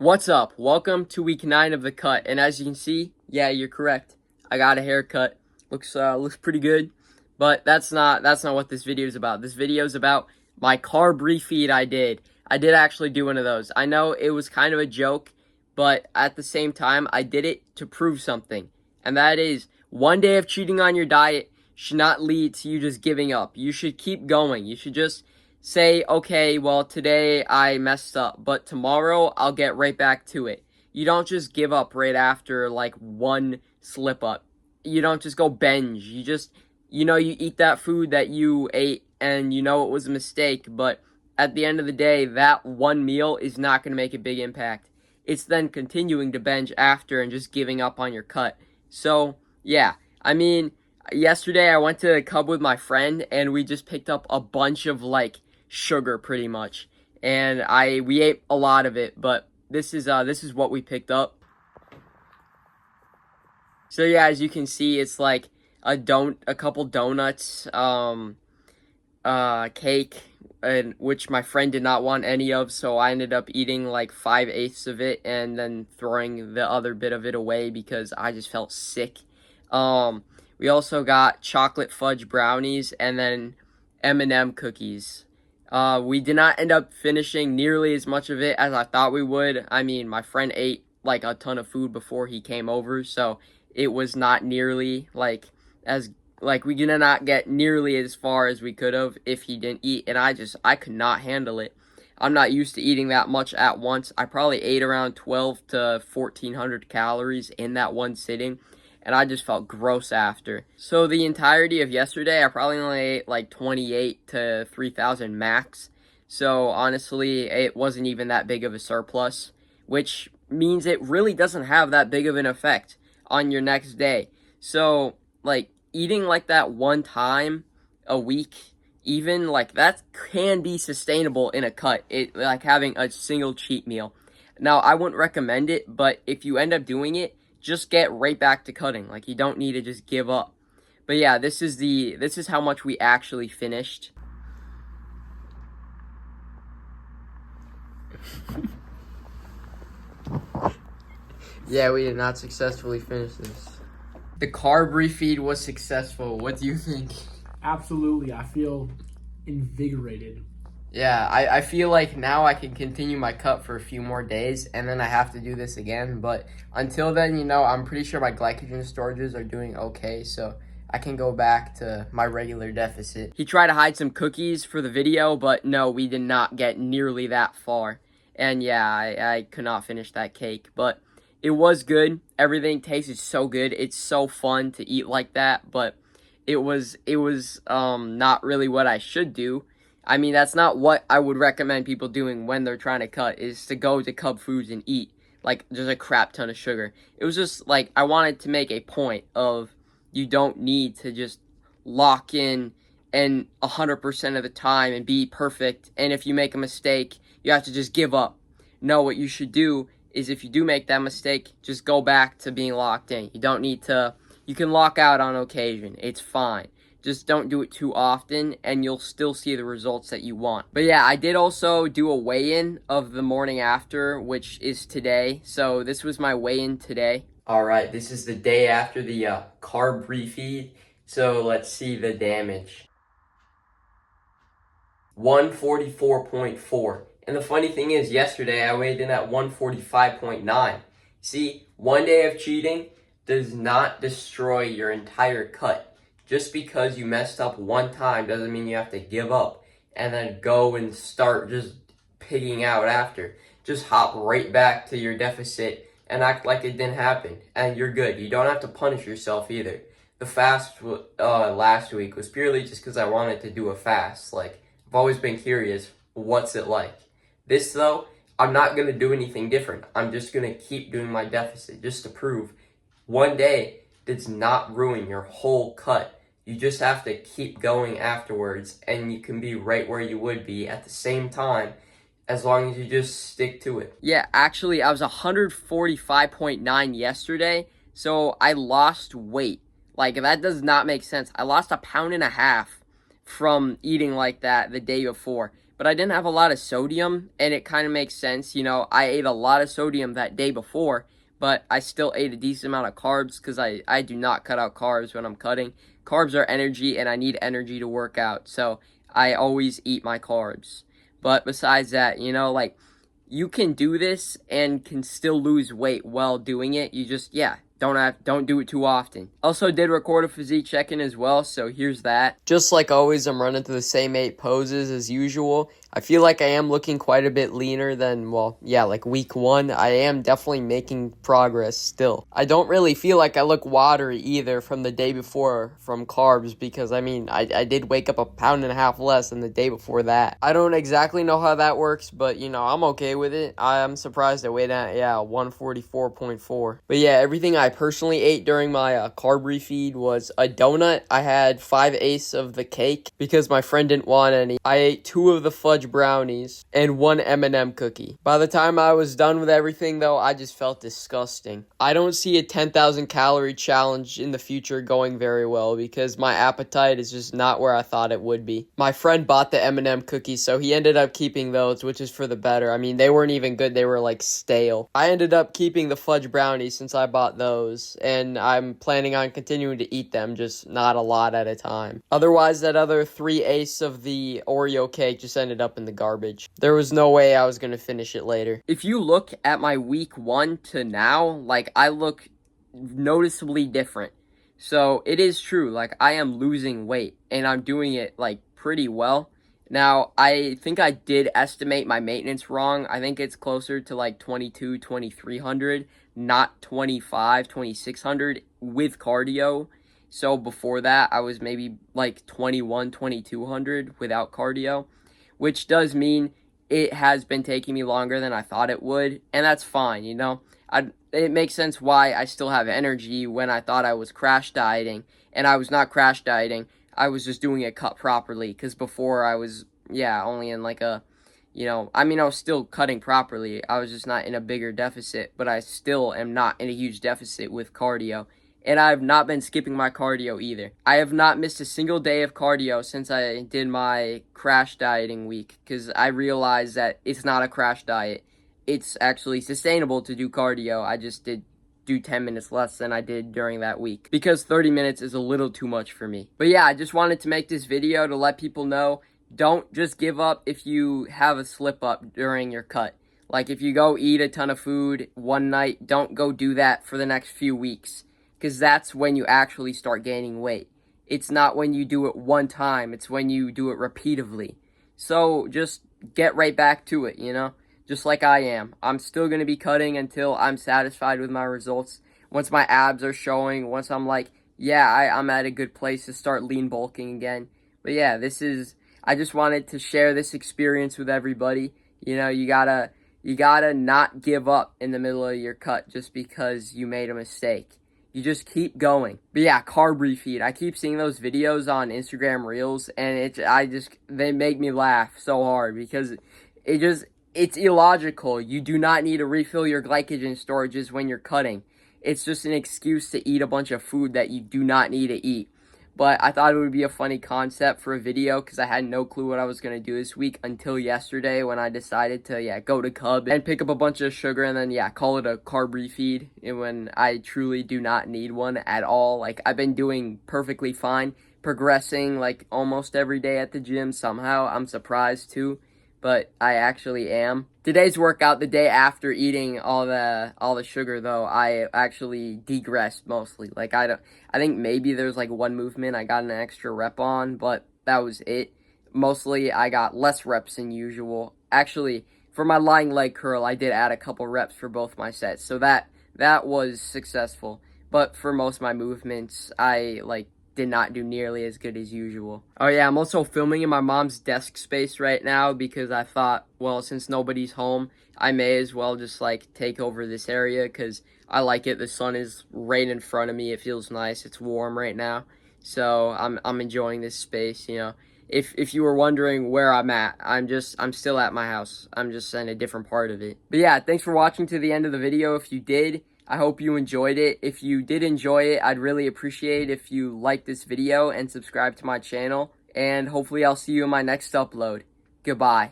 What's up? Welcome to week 9 of the cut. And as you can see, yeah, you're correct. I got a haircut. Looks pretty good. But that's not what this video is about. This video is about my carb refeed I did. I did actually do one of those. I know it was kind of a joke, but at the same time, I did it to prove something. And that is, one day of cheating on your diet should not lead to you just giving up. You should keep going. You should just say, okay, well, today I messed up, but tomorrow I'll get right back to it. You don't just give up right after, like, one slip up. You don't just go binge. You just, you eat that food that you ate and you know it was a mistake, but at the end of the day, that one meal is not going to make a big impact. It's then continuing to binge after and just giving up on your cut. So, yeah, I mean, yesterday I went to Cub with my friend and we just picked up a bunch of, like, sugar pretty much, and we ate a lot of it, but this is what we picked up. So yeah, as you can see, it's like a couple donuts, cake, and which my friend did not want any of, so I ended up eating like 5/8 of it and then throwing the other bit of it away because I just felt sick. We also got chocolate fudge brownies and then M&M cookies. We did not end up finishing nearly as much of it as I thought we would. I mean, my friend ate like a ton of food before he came over, so it was not nearly we did not get nearly as far as we could have if he didn't eat, and I could not handle it. I'm not used to eating that much at once. I probably ate around 12 to 1400 calories in that one sitting, and I just felt gross after. So the entirety of yesterday, I probably only ate like 28 to 3,000 max. So honestly, it wasn't even that big of a surplus, which means it really doesn't have that big of an effect on your next day. So, like, eating like that one time a week, even, like, that can be sustainable in a cut. It, like, having a single cheat meal. Now, I wouldn't recommend it, but if you end up doing it, just get right back to cutting. Like, you don't need to just give up. But yeah, this is how much we actually finished. Yeah, we did not successfully finish this. The carb refeed was successful. What do you think? Absolutely. I feel invigorated. Yeah, I feel like now I can continue my cut for a few more days, and then I have to do this again. But until then, I'm pretty sure my glycogen storages are doing okay, so I can go back to my regular deficit. He tried to hide some cookies for the video, but no, we did not get nearly that far. And yeah, I could not finish that cake, but it was good. Everything tasted so good. It's so fun to eat like that, but it was not really what I should do. I mean, that's not what I would recommend people doing when they're trying to cut, is to go to Cub Foods and eat, like, just a crap ton of sugar. It was just, like, I wanted to make a point of you don't need to just lock in and 100% of the time and be perfect, and if you make a mistake, you have to just give up. No, what you should do is if you do make that mistake, just go back to being locked in. You don't need to, you can lock out on occasion. It's fine. Just don't do it too often, and you'll still see the results that you want. But yeah, I did also do a weigh-in of the morning after, which is today. So this was my weigh-in today. All right, this is the day after the carb refeed. So let's see the damage. 144.4. And the funny thing is, yesterday I weighed in at 145.9. See, one day of cheating does not destroy your entire cut. Just because you messed up one time doesn't mean you have to give up and then go and start just pigging out after. Just hop right back to your deficit and act like it didn't happen, and you're good. You don't have to punish yourself either. The fast last week was purely just because I wanted to do a fast. Like, I've always been curious, what's it like? This, though, I'm not going to do anything different. I'm just going to keep doing my deficit just to prove one day does not ruin your whole cut. You just have to keep going afterwards, and you can be right where you would be at the same time as long as you just stick to it. Yeah, actually, I was 145.9 yesterday, so I lost weight. Like, that does not make sense. I lost 1.5 pounds from eating like that the day before. but I didn't have a lot of sodium, and it kind of makes sense. You know, I ate a lot of sodium that day before, but I still ate a decent amount of carbs because I do not cut out carbs when I'm cutting. Carbs are energy, and I need energy to work out, so I always eat my carbs. But besides that, you know, like, you can do this and can still lose weight while doing it. You just, yeah, don't do it too often. Also did record a physique check-in as well, so here's that. Just like always, I'm running through the same 8 poses as usual. I feel like I am looking quite a bit leaner than, well, yeah, like week 1. I am definitely making progress still. I don't really feel like I look watery either from the day before from carbs, because I mean, I did wake up 1.5 pounds less than the day before that. I don't exactly know how that works, but you know, I'm okay with it. I'm surprised I weighed at, yeah, 144.4. But yeah, everything I personally ate during my carb refeed was a donut. I had 5/8 of the cake because my friend didn't want any. I ate 2 of the fudge brownies and 1 M&M cookie. By the time I was done with everything though, I just felt disgusting. I don't see a 10,000 calorie challenge in the future going very well because my appetite is just not where I thought it would be. My friend bought the M&M cookies, so he ended up keeping those, which is for the better. I mean, they weren't even good. They were like stale. I ended up keeping the fudge brownies since I bought those, and I'm planning on continuing to eat them, just not a lot at a time. Otherwise, that other 3/8 of the Oreo cake just ended up in the garbage. There was no way I was going to finish it later. If you look at my week 1 to now, like, I look noticeably different. So it is true, like, I am losing weight and I'm doing it like pretty well. Now, I think I did estimate my maintenance wrong. I think it's closer to like 22, 2300, not 25, 2600 with cardio. So before that, I was maybe like 21, 2200 without cardio, which does mean it has been taking me longer than I thought it would, and that's fine, you know. It makes sense why I still have energy when I thought I was crash dieting, and I was not crash dieting. I was just doing it cut properly, because before I was, yeah, only in like a, you know, I mean, I was still cutting properly. I was just not in a bigger deficit, but I still am not in a huge deficit with cardio. And I have not been skipping my cardio either. I have not missed a single day of cardio since I did my crash dieting week, because I realized that it's not a crash diet. It's actually sustainable to do cardio. I just did do 10 minutes less than I did during that week because 30 minutes is a little too much for me. But yeah, I just wanted to make this video to let people know, don't just give up if you have a slip up during your cut. Like, if you go eat a ton of food one night, don't go do that for the next few weeks, because that's when you actually start gaining weight. It's not when you do it one time, it's when you do it repeatedly. So just get right back to it, you know? Just like I am. I'm still going to be cutting until I'm satisfied with my results. Once my abs are showing, once I'm like, yeah, I'm at a good place to start lean bulking again. But yeah, I just wanted to share this experience with everybody. You know, you gotta not give up in the middle of your cut just because you made a mistake. You just keep going. But yeah, carb refeed. I keep seeing those videos on Instagram Reels, and they make me laugh so hard because it's illogical. You do not need to refill your glycogen storages when you're cutting. It's just an excuse to eat a bunch of food that you do not need to eat. But I thought it would be a funny concept for a video because I had no clue what I was going to do this week until yesterday when I decided to, yeah, go to Carb and pick up a bunch of sugar and then, yeah, call it a carb refeed, and when I truly do not need one at all. Like, I've been doing perfectly fine, progressing like almost every day at the gym somehow. I'm surprised too, but I actually am. Today's workout, the day after eating all the sugar though, I actually degressed mostly. Like, I think maybe there's like one movement I got an extra rep on, but that was it. Mostly I got less reps than usual. Actually, for my lying leg curl, I did add a couple reps for both my sets, so that was successful. But for most of my movements, I did not do nearly as good as usual. Oh yeah, I'm also filming in my mom's desk space right now because I thought, well, since nobody's home, I may as well just take over this area because I like it. The sun is right in front of me. It feels nice. It's warm right now. So I'm enjoying this space, you know. If you were wondering where I'm at, I'm still at my house. I'm just in a different part of it. But yeah, thanks for watching to the end of the video. If you did, I hope you enjoyed it. If you did enjoy it, I'd really appreciate if you liked this video and subscribe to my channel. And hopefully I'll see you in my next upload. Goodbye.